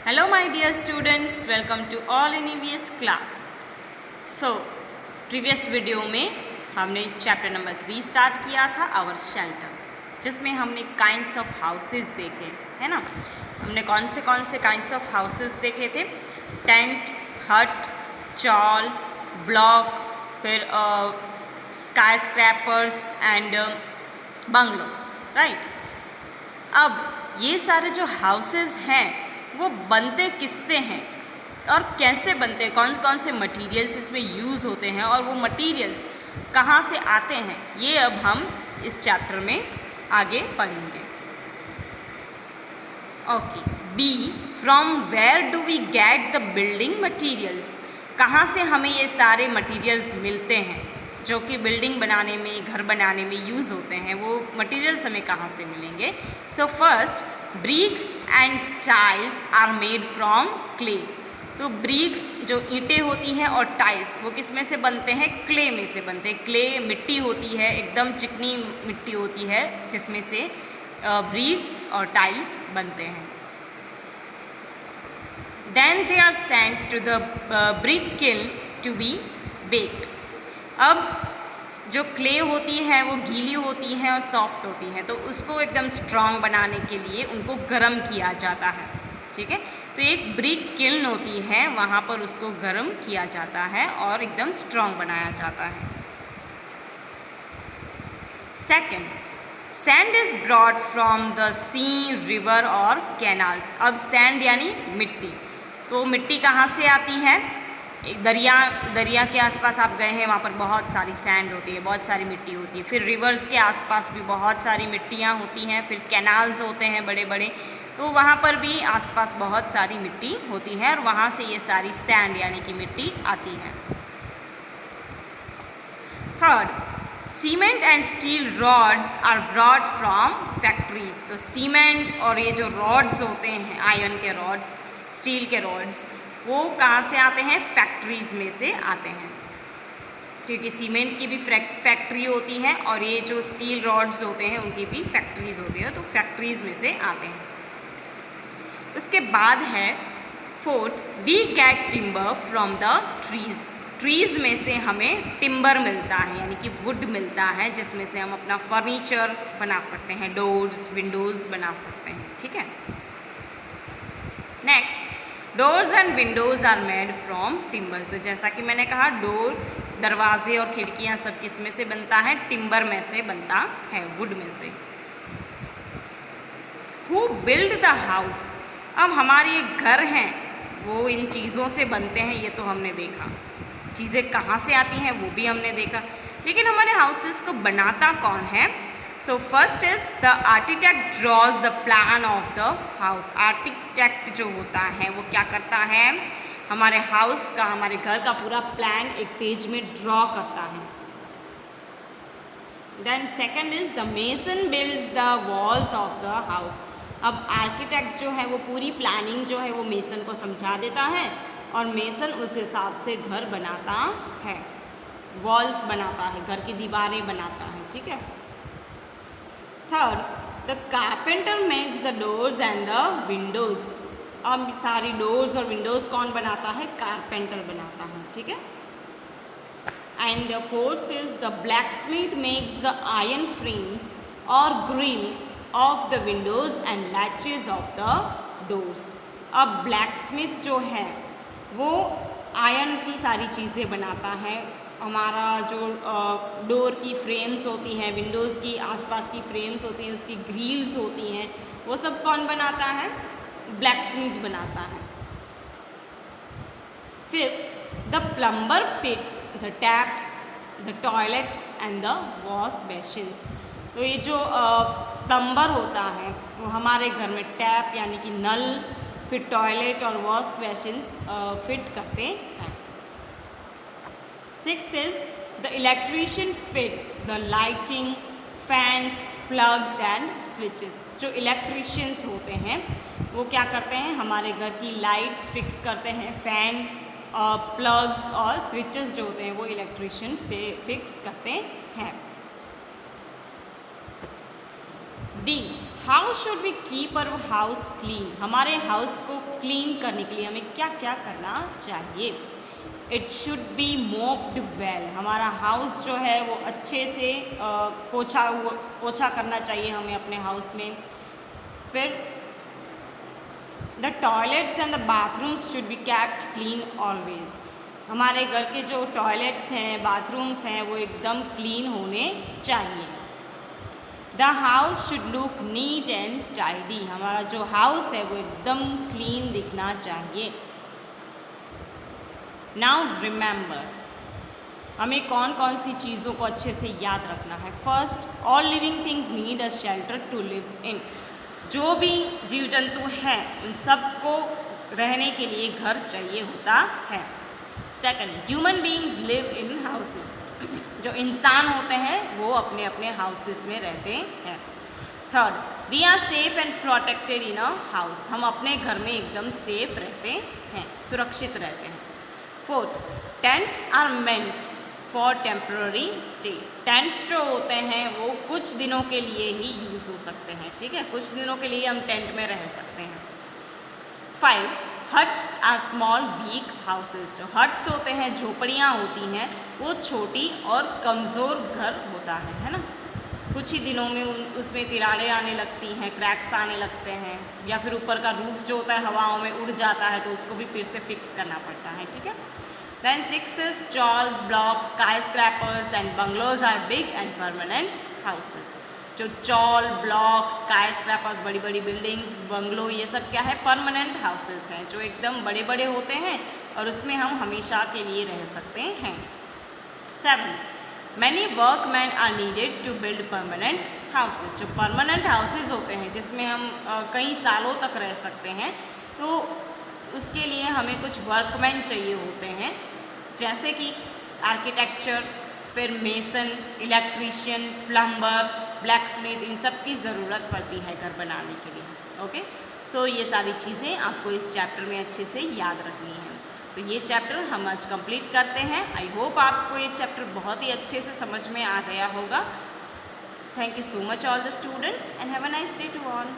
Hello my dear students, welcome to all in EVS class. So, previous video में हमने chapter number 3 start किया था our shelter, जिसमें हमने काइंड्स ऑफ हाउसेस देखे, है ना। हमने कौन से काइंड्स ऑफ हाउसेस देखे थे? टेंट, हट, चॉल, ब्लॉक, फिर sky scrapers and bungalow, right. अब ये सारे जो हाउसेस हैं वो बनते किससे हैं और कैसे बनते हैं, कौन कौन से मटेरियल्स इसमें यूज़ होते हैं और वो मटेरियल्स कहाँ से आते हैं, ये अब हम इस चैप्टर में आगे पढ़ेंगे। Okay, B, from where do we get the building materials. कहाँ से हमें ये सारे मटेरियल्स मिलते हैं जो कि बिल्डिंग बनाने में, घर बनाने में यूज़ होते हैं, वो मटेरियल्स हमें कहाँ से मिलेंगे। So first, bricks and tiles are made from clay. तो ब्रिक्स जो ईंटें होती हैं और टाइल्स वो किस में से बनते हैं? क्ले में से बनते हैं। क्ले मिट्टी होती है, एकदम चिकनी मिट्टी होती है जिसमें से ब्रिक्स और टाइल्स बनते हैं। Then they are sent to the brick kiln to be baked. अब जो क्ले होती है वो गीली होती है और सॉफ्ट होती है, तो उसको एकदम स्ट्रॉन्ग बनाने के लिए उनको गर्म किया जाता है, ठीक है। तो एक ब्रिक किल्न होती है, वहाँ पर उसको गर्म किया जाता है और एकदम स्ट्रॉन्ग बनाया जाता है। Second, sand is brought from the sea, river और कैनाल्स। अब सैंड यानी मिट्टी, तो मिट्टी कहाँ से आती है? एक दरिया के आसपास आप गए हैं, वहाँ पर बहुत सारी सैंड होती है, बहुत सारी मिट्टी होती है। फिर रिवर्स के आसपास भी बहुत सारी मिट्टियाँ होती हैं। फिर कैनाल्स होते हैं बड़े बड़े, तो वहाँ पर भी आसपास बहुत सारी मिट्टी होती है और वहाँ से ये सारी सैंड यानी कि मिट्टी आती है। Third, cement and steel rods are brought from factories. तो सीमेंट और ये जो रॉड्स होते हैं, आयरन के रॉड्स, स्टील के रॉड्स, वो कहाँ से आते हैं? फैक्ट्रीज़ में से आते हैं, क्योंकि सीमेंट की भी फैक्ट्री होती है और ये जो स्टील रॉड्स होते हैं उनकी भी फैक्ट्रीज़ होती है, तो फैक्ट्रीज़ में से आते हैं। उसके बाद है fourth, we get timber from the trees. Trees में से हमें टिम्बर मिलता है, यानी कि वुड मिलता है, जिसमें से हम अपना फर्नीचर बना सकते हैं, डोर्स, विंडोज़ बना सकते हैं, ठीक है। Next, doors and windows are made from timbers. तो जैसा कि मैंने कहा, डोर, दरवाजे और खिड़कियाँ सब किस में से बनता है? टिम्बर में से बनता है, वुड में से। Who build the house. अब हमारे ये घर हैं वो इन चीज़ों से बनते हैं, ये तो हमने देखा। चीज़ें कहाँ से आती हैं वो भी हमने देखा, लेकिन हमारे हाउसेस को बनाता कौन है? So first is the architect drawers the plan of the house. Architect जो होता है वो क्या करता है? हमारे हाउस का, हमारे घर का पूरा प्लान एक पेज में ड्रॉ करता है। Then second is the mason builds the walls of the house. अब आर्किटेक्ट जो है वो पूरी प्लानिंग जो है वो मेसन को समझा देता है और मेसन उस हिसाब से घर बनाता है, वॉल्स बनाता है, घर की दीवारें बनाता है, ठीक है। Third, the carpenter makes the doors and the Windows. अब सारी डोर्स और विंडोज़ कौन बनाता है? कारपेंटर बनाता है, ठीक है। And fourth is the blacksmith makes the iron frames और grills of the windows and latches of the doors. अब ब्लैकस्मिथ जो है वो आयरन की सारी चीज़ें बनाता है। हमारा जो डोर की फ्रेम्स होती हैं, विंडोज़ की आसपास की फ्रेम्स होती हैं, उसकी ग्रिल्स होती हैं, वो सब कौन बनाता है? ब्लैकस्मिथ बनाता है। Fifth, the plumber fits the taps, the toilets and the wash basins. तो ये जो प्लम्बर होता है वो हमारे घर में टैप यानी कि नल, फिर टॉयलेट और वॉश बेसिन्स फिट करते हैं। Sixth is the electrician fits the lighting, fans, plugs and switches. जो इलेक्ट्रीशियंस होते हैं वो क्या करते हैं? हमारे घर की लाइट्स फिक्स करते हैं, फैन, प्लग्स और स्विचेस जो होते हैं वो इलेक्ट्रीशियन फिक्स करते हैं। D, how should we keep our house clean? हमारे हाउस को क्लीन करने के लिए हमें क्या क्या करना चाहिए? It should be mopped well. हमारा हाउस जो है वो अच्छे से पोछा करना चाहिए हमें अपने हाउस में। फिर the toilets and the bathrooms should be kept clean always. हमारे घर के जो टॉयलेट्स हैं, बाथरूम्स हैं, वो एकदम क्लीन होने चाहिए। The house should look neat and tidy. हमारा जो हाउस है वो एकदम क्लीन दिखना चाहिए। नाउ रिमेंबर, हमें कौन कौन सी चीज़ों को अच्छे से याद रखना है। First, all living things need a shelter to live in. जो भी जीव जंतु हैं उन सबको रहने के लिए घर चाहिए होता है। Second, human beings live in houses. जो इंसान होते हैं वो अपने अपने हाउसेस में रहते हैं। Third, we are safe and protected in a house. हम अपने घर में एकदम सेफ रहते हैं, सुरक्षित रहते हैं। Fourth, tents are meant for temporary stay. Tents जो होते हैं वो कुछ दिनों के लिए ही यूज़ हो सकते हैं, ठीक है, कुछ दिनों के लिए हम टेंट में रह सकते हैं। 5, huts are small weak houses. जो हट्स होते हैं, झोपड़ियाँ होती हैं, वो छोटी और कमज़ोर घर होता है ना। कुछ ही दिनों में उसमें तिराड़ें आने लगती हैं, क्रैक्स आने लगते हैं, या फिर ऊपर का रूफ जो होता है हवाओं में उड़ जाता है तो उसको भी फिर से फिक्स करना पड़ता है, ठीक है। Then 6 is chawls, blocks, skyscrapers and bungalows are big and permanent houses. जो चॉल, ब्लॉक, स्काई स्क्रैपर्स, बड़ी बड़ी बिल्डिंग्स, बंगलो, ये सब क्या है? परमानेंट हाउसेस हैं जो एकदम बड़े बड़े होते हैं और उसमें हम हमेशा के लिए रह सकते हैं। 7, many workman are needed to build permanent houses. जो परमानेंट हाउसेस होते हैं जिसमें हम कई सालों तक रह सकते हैं, तो उसके लिए हमें कुछ वर्कमैन चाहिए होते हैं, जैसे कि आर्किटेक्चर, फिर मेसन, इलेक्ट्रीशियन, प्लम्बर, ब्लैकस्मिथ, इन सब की ज़रूरत पड़ती है घर बनाने के लिए। ओके, सो ये सारी चीज़ें आपको इस चैप्टर में अच्छे से याद रखनी है। तो ये चैप्टर हम आज कंप्लीट करते हैं। आई होप आपको ये चैप्टर बहुत ही अच्छे से समझ में आ गया होगा। Thank you so much all the students and have a nice day to all.